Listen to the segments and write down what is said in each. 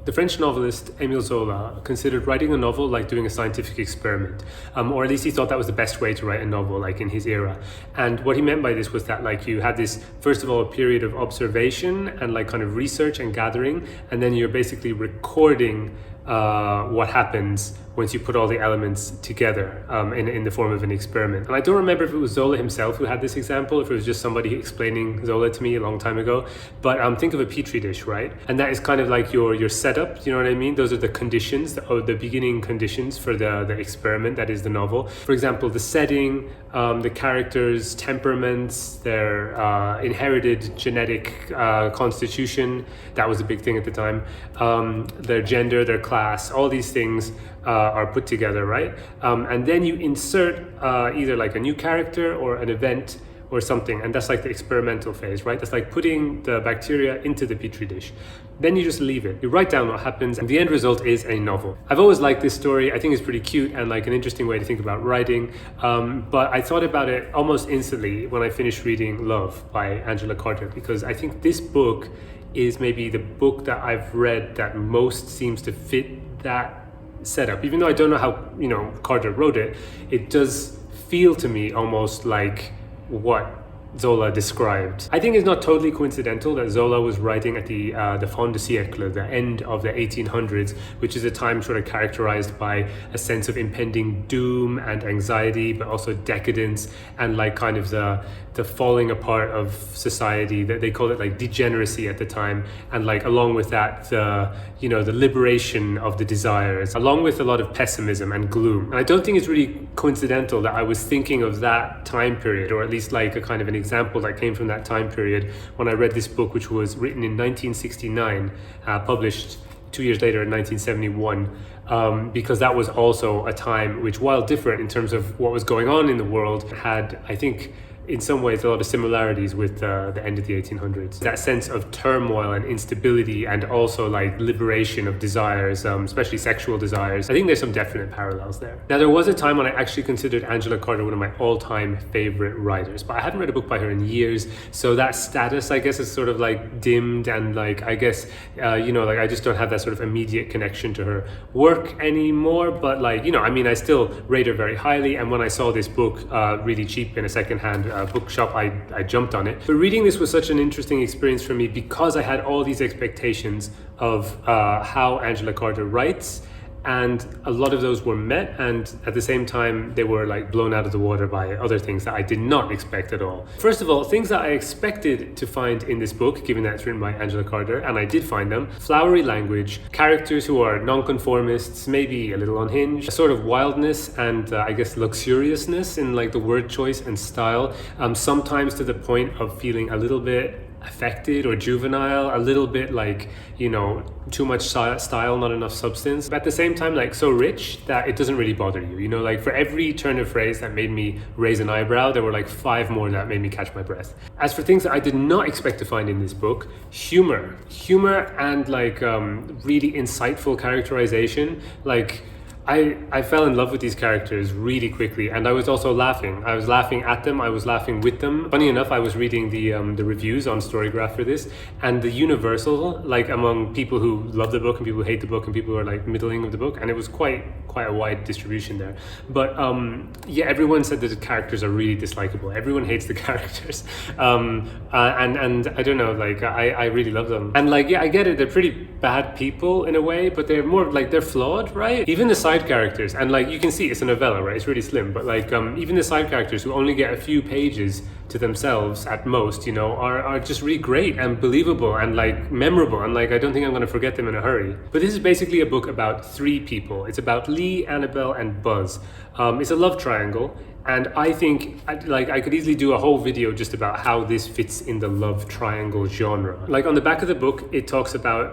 The French novelist Émile Zola considered writing a novel like doing a scientific experiment, or at least he thought that was the best way to write a novel, like in his era. And what he meant by this was that like you had this, first of all, a period of observation and like kind of research and gathering, and then you're basically recording what happens once you put all the elements together in the form of an experiment. And I don't remember if it was Zola himself who had this example, if it was just somebody explaining Zola to me a long time ago, but think of a petri dish, right? And that is kind of like your setup, you know what I mean? Those are the conditions, the beginning conditions for the experiment that is the novel. For example, the setting, the characters, temperaments, their inherited genetic constitution, that was a big thing at the time, their gender, their class, all these things are put together, right? And then you insert either like a new character or an event or something, and that's like the experimental phase, right? That's like putting the bacteria into the petri dish. Then you just leave it. You write down what happens, and the end result is a novel. I've always liked this story. I think it's pretty cute and like an interesting way to think about writing. But I thought about it almost instantly when I finished reading Love by Angela Carter, because I think this book is maybe the book that I've read that most seems to fit that setup. Even though I don't know how, Carter wrote it, it does feel to me almost like what Zola described. I think it's not totally coincidental that Zola was writing at the fin de siècle, the end of the 1800s, which is a time sort of characterized by a sense of impending doom and anxiety, but also decadence and like kind of the falling apart of society. That they call it like degeneracy at the time, and like along with that the liberation of the desires, along with a lot of pessimism and gloom. And I don't think it's really coincidental that I was thinking of that time period, or at least like a kind of an example that came from that time period when I read this book, which was written in 1969, published 2 years later in 1971, because that was also a time which, while different in terms of what was going on in the world, had, I think, in some ways a lot of similarities with the end of the 1800s. That sense of turmoil and instability, and also like liberation of desires, especially sexual desires. I think there's some definite parallels there. Now, there was a time when I actually considered Angela Carter one of my all-time favorite writers, but I haven't read a book by her in years, so that status, I guess, is sort of like dimmed, and like I guess I just don't have that sort of immediate connection to her work anymore. But like I still rate her very highly, and when I saw this book really cheap in a secondhand bookshop, I jumped on it. But reading this was such an interesting experience for me because I had all these expectations of how Angela Carter writes, and a lot of those were met, and at the same time they were like blown out of the water by other things that I did not expect at all. First of all, things that I expected to find in this book, given that it's written by Angela Carter, and I did find them: flowery language, characters who are nonconformists, maybe a little unhinged, a sort of wildness and I guess luxuriousness in like the word choice and style, sometimes to the point of feeling a little bit affected or juvenile, a little bit like too much style, not enough substance, but at the same time like so rich that it doesn't really bother you. Like for every turn of phrase that made me raise an eyebrow, there were like 5 more that made me catch my breath. As for things that I did not expect to find in this book, humor and like really insightful characterization. Like I fell in love with these characters really quickly, and I was also laughing. I was laughing at them, I was laughing with them. Funny enough, I was reading the reviews on Storygraph for this, and the universal, like among people who love the book and people who hate the book and people who are like middling of the book, and it was quite a wide distribution there. But everyone said that the characters are really dislikable. Everyone hates the characters. And I don't know, like I really love them. And like, I get it, they're pretty bad people in a way, but they're more like, they're flawed, right? Even the side characters, and like you can see it's a novella, right? It's really slim, but like even the side characters who only get a few pages to themselves at most, are just really great and believable and like memorable, and like I don't think I'm going to forget them in a hurry. But this is basically a book about 3 people. It's about Lee, Annabelle, and Buzz. It's a love triangle, and I think I could easily do a whole video just about how this fits in the love triangle genre. Like on the back of the book, it talks about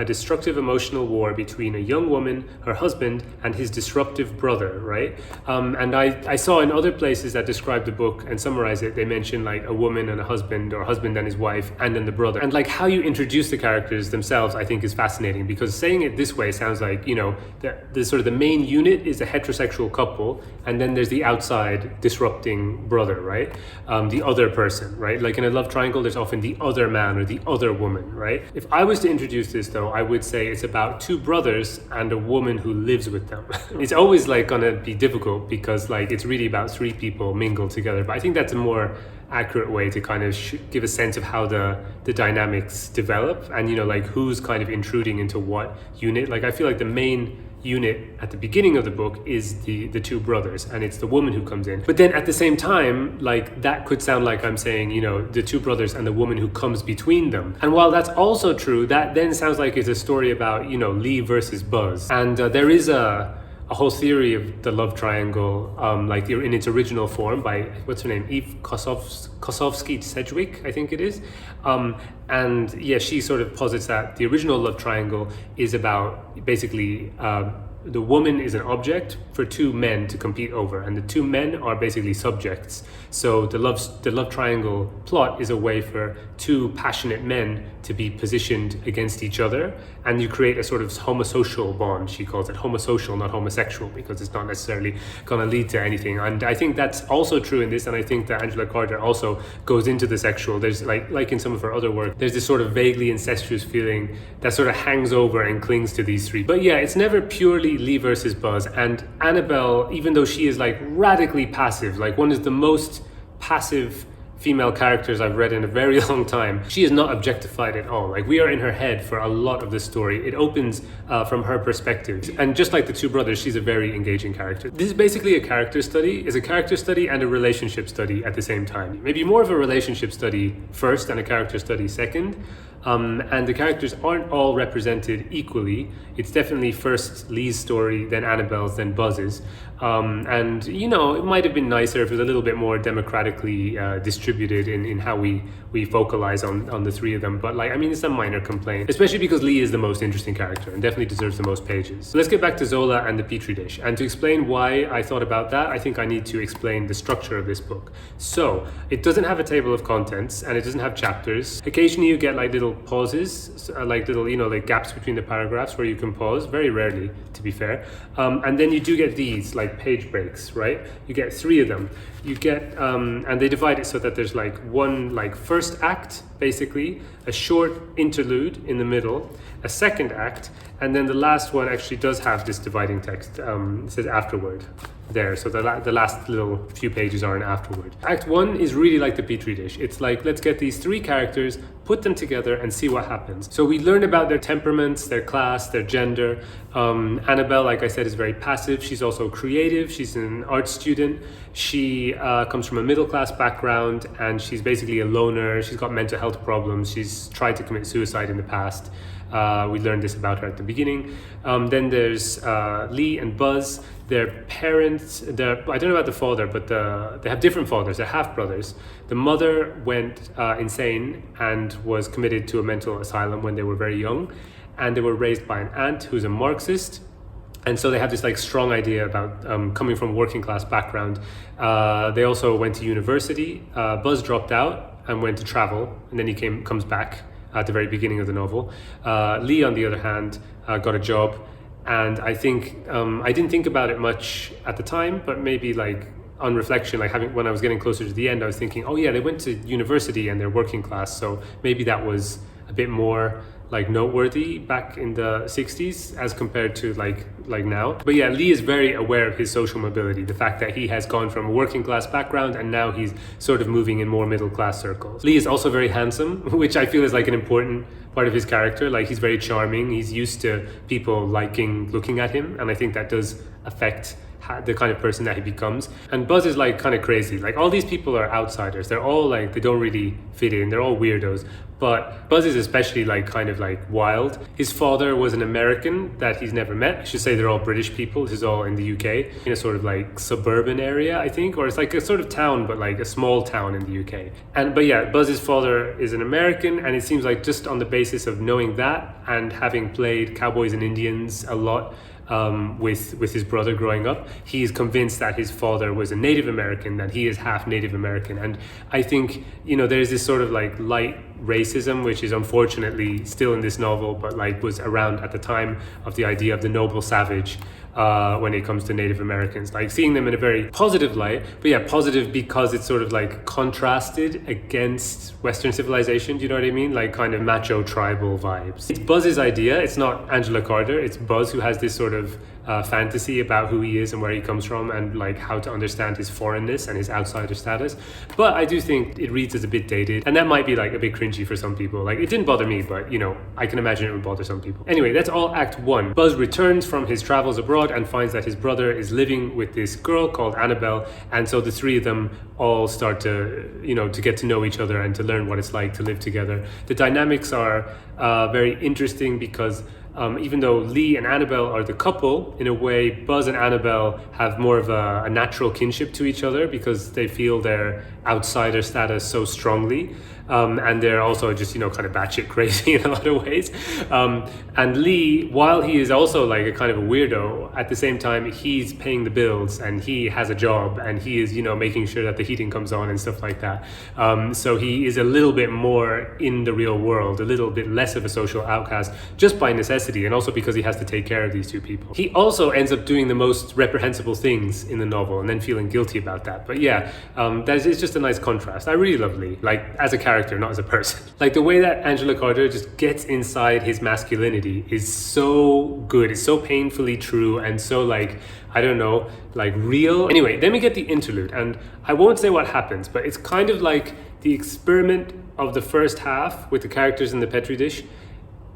a destructive emotional war between a young woman, her husband, and his disruptive brother, right? And I saw in other places that describe the book and summarize it, they mention like a woman and a husband, or a husband and his wife, and then the brother. And like how you introduce the characters themselves, I think is fascinating, because saying it this way sounds like, the sort of the main unit is a heterosexual couple, and then there's the outside, outside disrupting brother, right? The other person, right? Like in a love triangle, there's often the other man or the other woman, right? If I was to introduce this though, I would say it's about two brothers and a woman who lives with them. It's always like gonna be difficult because like it's really about three people mingled together. But I think that's a more accurate way to kind of give a sense of how the dynamics develop and, you know, like who's kind of intruding into what unit. Like I feel like the main unit at the beginning of the book is the two brothers, and it's the woman who comes in. But then at the same time, like that could sound like I'm saying, you know, the two brothers and the woman who comes between them. And while that's also true, that then sounds like it's a story about, you know, Lee versus Buzz. And there is a whole theory of the love triangle, like in its original form by, what's her name, Eve Kosofsky-Sedgwick, I think it is. And yeah, she sort of posits that the original love triangle is about basically the woman is an object for two men to compete over, and the two men are basically subjects. So the love triangle plot is a way for two passionate men to be positioned against each other, and you create a sort of homosocial bond. She calls it homosocial, not homosexual, because it's not necessarily going to lead to anything. And I think that's also true in this, and I think that Angela Carter also goes into the sexual. There's like in some of her other work, there's this sort of vaguely incestuous feeling that sort of hangs over and clings to these three. But yeah, it's never purely Lee versus Buzz. And Annabelle, even though she is like radically passive, like one is the most passive female characters I've read in a very long time, she is not objectified at all. Like we are in her head for a lot of the story. It opens from her perspective, and just like the two brothers, she's a very engaging character. This is basically a character study. It's a character study and a relationship study at the same time. Maybe more of a relationship study first and a character study second. And the characters aren't all represented equally. It's definitely first Lee's story, then Annabelle's, then Buzz's. And, you know, it might have been nicer if it was a little bit more democratically distributed in how we focalize on the three of them. But, like, I mean, it's a minor complaint, especially because Lee is the most interesting character and definitely deserves the most pages. So let's get back to Zola and the Petri dish. And to explain why I thought about that, I think I need to explain the structure of this book. So it doesn't have a table of contents and it doesn't have chapters. Occasionally you get like little pauses, like little, you know, like gaps between the paragraphs where you can pause, very rarely to be fair. And then you do get these like page breaks, right? You get three of them. You get, and they divide it so that there's like one like first act, basically, a short interlude in the middle, a second act, and then the last one actually does have this dividing text. It says afterward there, so the last little few pages are an afterward. Act one is really like the Petri dish. It's like, let's get these three characters, put them together and see what happens. So we learn about their temperaments, their class, their gender. Annabelle, like I said, is very passive. She's also creative. She's an art student. She comes from a middle-class background and she's basically a loner. She's got mental health problems. She's tried to commit suicide in the past. We learned this about her at the beginning. Then there's Lee and Buzz. Their parents, I don't know about the father, but they have different fathers. They're half-brothers. The mother went insane and was committed to a mental asylum when they were very young. And they were raised by an aunt who's a Marxist. And so they have this like strong idea about coming from a working class background. They also went to university. Buzz dropped out and went to travel, and then he comes back at the very beginning of the novel. Lee, on the other hand, got a job. And I think, I didn't think about it much at the time, but maybe like on reflection, like when I was getting closer to the end, I was thinking, oh yeah, they went to university and they're working class. So maybe that was a bit more like noteworthy back in the 60s as compared to like now. But yeah, Lee is very aware of his social mobility, the fact that he has gone from a working class background and now he's sort of moving in more middle class circles. Lee is also very handsome, which I feel is like an important part of his character. Like he's very charming, he's used to people looking at him, and I think that does affect the kind of person that he becomes. And Buzz is like kind of crazy. Like all these people are outsiders. They're all like, they don't really fit in. They're all weirdos. But Buzz is especially like kind of like wild. His father was an American that he's never met. I should say they're all British people. This is all in the UK, in a sort of like suburban area, I think, or it's like a sort of town, but like a small town in the UK. But yeah, Buzz's father is an American, and it seems like just on the basis of knowing that and having played cowboys and Indians a lot, with his brother growing up, he's convinced that his father was a Native American, that he is half Native American. And I think, you know, there's this sort of like light racism, which is unfortunately still in this novel, but like was around at the time of the idea of the noble savage, when it comes to Native Americans, like seeing them in a very positive light, but yeah, positive because it's sort of like contrasted against Western civilization. Do you know what I mean? Like kind of macho tribal vibes. It's Buzz's idea. It's not Angela Carter. It's Buzz who has this sort of fantasy about who he is and where he comes from and like how to understand his foreignness and his outsider status. But I do think it reads as a bit dated, and that might be like a bit cringy for some people. Like it didn't bother me, but you know, I can imagine it would bother some people. Anyway, that's all Act 1. Buzz returns from his travels abroad and finds that his brother is living with this girl called Annabelle, and so the three of them all start to, you know, to get to know each other and to learn what it's like to live together. The dynamics are very interesting because even though Lee and Annabelle are the couple, in a way, Buzz and Annabelle have more of a natural kinship to each other because they feel their outsider status so strongly. And they're also just, you know, kind of batshit crazy in a lot of ways. And Lee, while he is also like a kind of a weirdo, at the same time, he's paying the bills and he has a job and he is, you know, making sure that the heating comes on and stuff like that. So he is a little bit more in the real world, a little bit less of a social outcast, just by necessity, and also because he has to take care of these two people. He also ends up doing the most reprehensible things in the novel and then feeling guilty about that. But yeah, it's just a nice contrast. I really love Lee, like as a character, not as a person. Like the way that Angela Carter just gets inside his masculinity is so good. It's so painfully true and so like, I don't know, like real. Anyway, then we get the interlude, and I won't say what happens, but it's kind of like the experiment of the first half with the characters in the Petri dish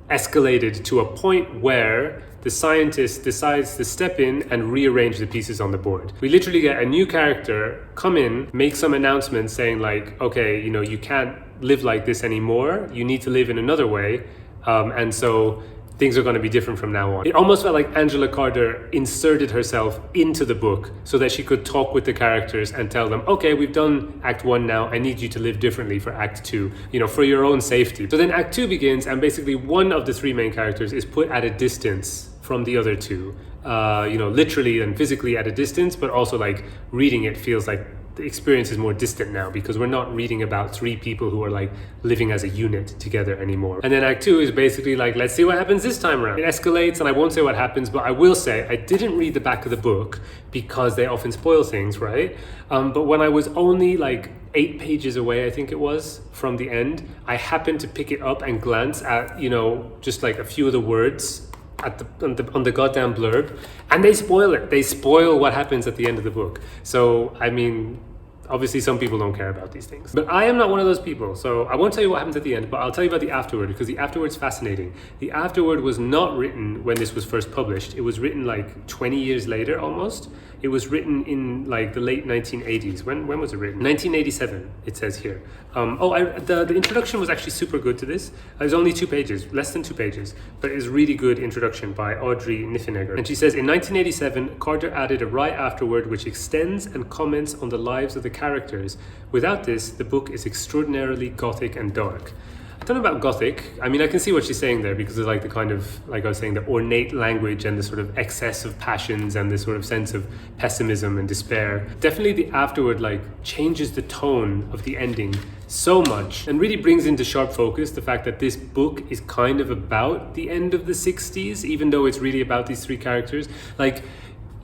escalated to a point where the scientist decides to step in and rearrange the pieces on the board. We literally get a new character come in, make some announcements saying like, okay, you know, you can't live like this anymore. You need to live in another way. And so things are going to be different from now on. It almost felt like Angela Carter inserted herself into the book so that she could talk with the characters and tell them, okay, we've done Act 1 now, I need you to live differently for Act 2, you know, for your own safety. So then Act 2 begins, and basically one of the three main characters is put at a distance from the other two, you know, literally and physically at a distance, but also like reading it feels like the experience is more distant now because we're not reading about three people who are like living as a unit together anymore. And then Act 2 is basically like, let's see what happens this time around. It escalates, and I won't say what happens, but I will say I didn't read the back of the book because they often spoil things, right? But when I was only like 8 pages away, I think it was, from the end, I happened to pick it up and glance at, you know, just like a few of the words at on the goddamn blurb, and they spoil it. They spoil what happens at the end of the book. So I mean, obviously some people don't care about these things, but I am not one of those people. So I won't tell you what happens at the end, but I'll tell you about the afterword, because the afterword's fascinating. The afterword was not written when this was first published. It was written like 20 years later almost. It was written in like the late 1980s. When was it written? 1987, it says here. The introduction was actually super good to this. It was only 2 pages, less than 2 pages, but it's a really good introduction by Audrey Niffenegger. And she says, in 1987, Carter added a wry afterword which extends and comments on the lives of the characters. Without this, the book is extraordinarily gothic and dark. I don't know about gothic. I mean, I can see what she's saying there, because it's like the kind of, like I was saying, the ornate language and the sort of excess of passions and this sort of sense of pessimism and despair. Definitely the afterword like changes the tone of the ending so much and really brings into sharp focus the fact that this book is kind of about the end of the 60s, even though it's really about these three characters. Like,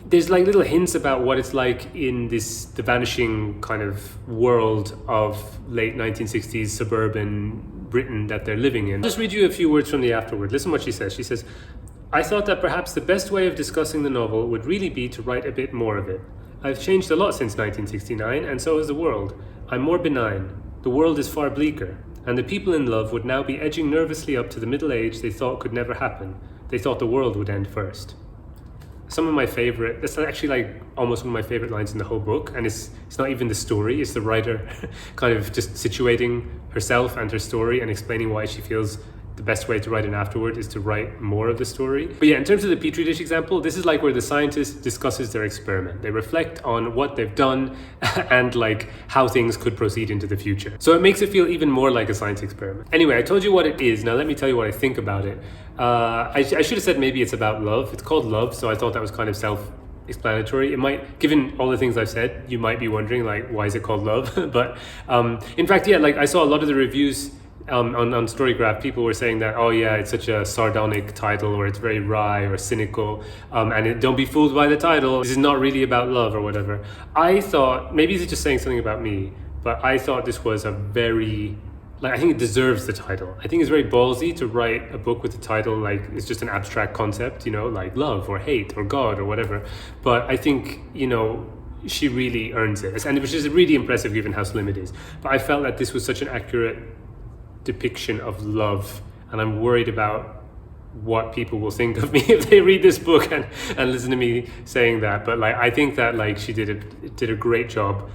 there's like little hints about what it's like in the vanishing kind of world of late 1960s suburban Britain that they're living in. I'll just read you a few words from the afterword. Listen what she says. She says, I thought that perhaps the best way of discussing the novel would really be to write a bit more of it. I've changed a lot since 1969, and so has the world. I'm more benign. The world is far bleaker, and the people in love would now be edging nervously up to the middle age they thought could never happen. They thought the world would end first. Some of my favorite, that's actually like almost one of my favorite lines in the whole book, and it's not even the story, it's the writer kind of just situating herself and her story and explaining why she feels the best way to write an afterword is to write more of the story. But yeah, in terms of the Petri dish example, this is like where the scientist discusses their experiment. They reflect on what they've done and like how things could proceed into the future. So it makes it feel even more like a science experiment. Anyway, I told you what it is. Now let me tell you what I think about it. I should have said maybe it's about love. It's called Love, so I thought that was kind of self-explanatory. It might, given all the things I've said, you might be wondering like, why is it called Love? But in fact, yeah, like I saw a lot of the reviews on Storygraph, people were saying that, oh yeah, it's such a sardonic title, or it's very wry or cynical, don't be fooled by the title. This is not really about love or whatever. I thought, maybe it's just saying something about me, but I thought this was a very, I think it deserves the title. I think it's very ballsy to write a book with the title like it's just an abstract concept, like love or hate or God or whatever. But I think, she really earns it, and which is really impressive given how slim it is. But I felt that this was such an accurate depiction of love, and I'm worried about what people will think of me if they read this book and listen to me saying that. But I think that she did a great job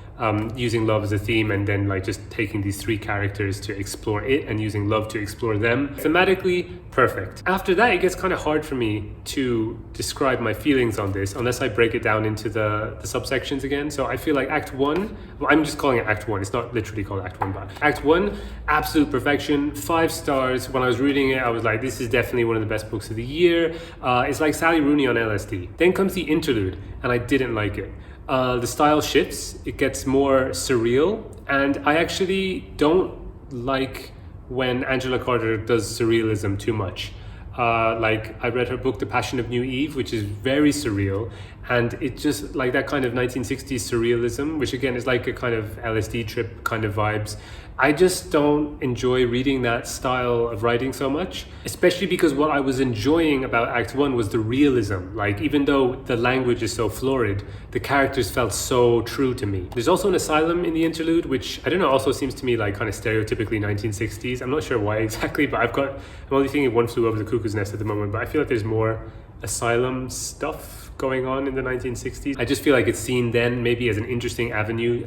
using love as a theme, and then just taking these three characters to explore it and using love to explore them. Thematically perfect. After that, it gets kind of hard for me to describe my feelings on this unless I break it down into the subsections again. So I feel like Act 1, well, I'm just calling it Act 1, it's not literally called Act 1, but Act 1, absolute perfection, 5 stars. When I was reading it, I was like, this is definitely one of the best books of the year. It's like Sally Rooney on LSD. Then comes the interlude, and I didn't like it. The style shifts, it gets more surreal, and I actually don't like when Angela Carter does surrealism too much. I read her book The Passion of New Eve, which is very surreal, and it just like that kind of 1960s surrealism, which again is like a kind of LSD trip kind of vibes. I just don't enjoy reading that style of writing so much, especially because what I was enjoying about Act 1 was the realism. Even though the language is so florid, the characters felt so true to me. There's also an asylum in the interlude, which I don't know, also seems to me like kind of stereotypically 1960s. I'm not sure why exactly, but I'm only thinking One Flew Over the Cuckoo's Nest at the moment, but I feel like there's more asylum stuff going on in the 1960s. I just feel like it's seen then maybe as an interesting avenue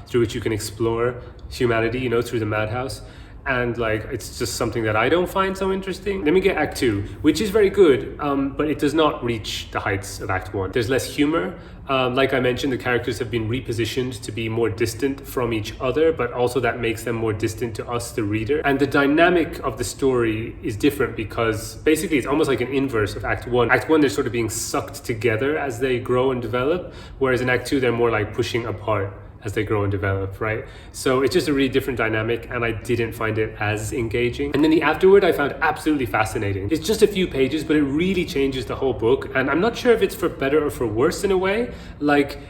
through which you can explore humanity, through the madhouse. And it's just something that I don't find so interesting. Then we get Act 2, which is very good, but it does not reach the heights of Act 1. There's less humor. Like I mentioned, the characters have been repositioned to be more distant from each other, but also that makes them more distant to us, the reader. And the dynamic of the story is different because basically it's almost like an inverse of Act 1. Act 1, they're sort of being sucked together as they grow and develop, whereas in Act 2, they're more like pushing apart as they grow and develop, right? So it's just a really different dynamic, and I didn't find it as engaging. And then the afterword I found absolutely fascinating. It's just a few pages, but it really changes the whole book, and I'm not sure if it's for better or for worse in a way.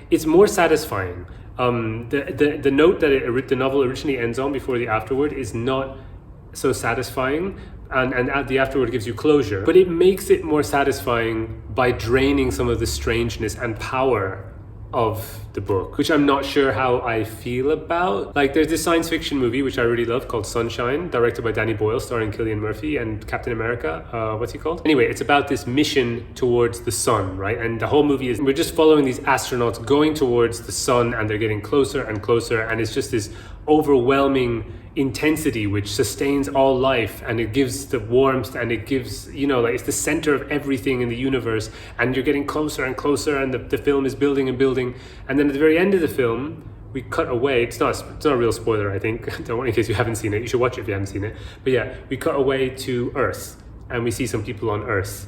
It's more satisfying. The note that the novel originally ends on before the afterword is not so satisfying, and the afterword gives you closure, but it makes it more satisfying by draining some of the strangeness and power of the book, which I'm not sure how I feel about. There's this science fiction movie which I really love called Sunshine, directed by Danny Boyle, starring Cillian Murphy and Captain America. What's he called? Anyway, it's about this mission towards the sun, right? And the whole movie is we're just following these astronauts going towards the sun, and they're getting closer and closer, and it's just this overwhelming intensity which sustains all life, and it gives the warmth, and it gives, it's the center of everything in the universe, and you're getting closer and closer, and the film is building and building. And then at the very end of the film, we cut away. It's not a real spoiler, I think. Don't worry, in case you haven't seen it. You should watch it if you haven't seen it. But yeah, we cut away to Earth, and we see some people on Earth.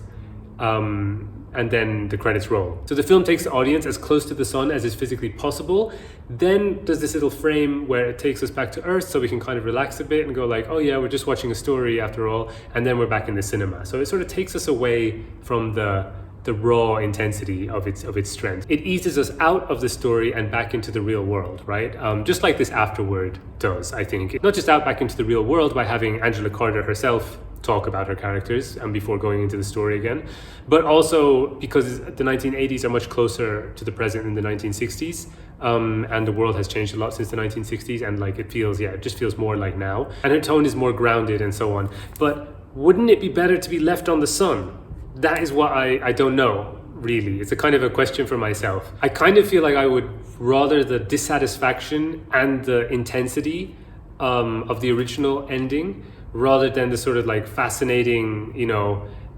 And then the credits roll. So the film takes the audience as close to the sun as is physically possible, then does this little frame where it takes us back to Earth so we can kind of relax a bit and go oh yeah, we're just watching a story after all, and then we're back in the cinema. So it sort of takes us away from the raw intensity of its strength. It eases us out of the story and back into the real world, right? Just like this afterword does, I think. Not just out back into the real world by having Angela Carter herself talk about her characters and before going into the story again, but also because the 1980s are much closer to the present than the 1960s, and the world has changed a lot since the 1960s, and it just feels more like now, and her tone is more grounded and so on. But wouldn't it be better to be left on the sun? That is what I don't know, really. It's a kind of a question for myself. I kind of feel like I would rather the dissatisfaction and the intensity of the original ending, rather than the sort of fascinating,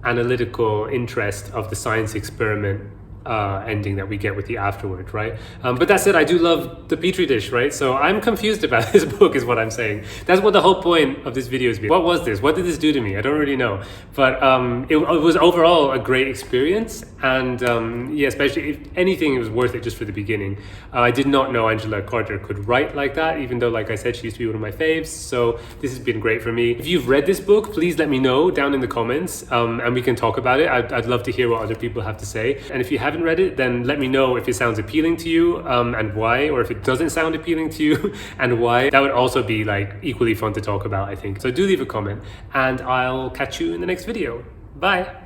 analytical interest of the science experiment ending that we get with the afterward, right? But that said, I do love the petri dish, right? So I'm confused about this book, is what I'm saying. That's what the whole point of this video is. What was this? What did this do to me? I don't really know. But it was overall a great experience, and yeah, especially if anything, it was worth it just for the beginning. I did not know Angela Carter could write like that, even though, like I said, she used to be one of my faves. So this has been great for me. If you've read this book, please let me know down in the comments, and we can talk about it. I'd love to hear what other people have to say. And if you haven't read it, then let me know if it sounds appealing to you, and why, or if it doesn't sound appealing to you and why. That would also be like equally fun to talk about, I think. So do leave a comment, and I'll catch you in the next video. Bye.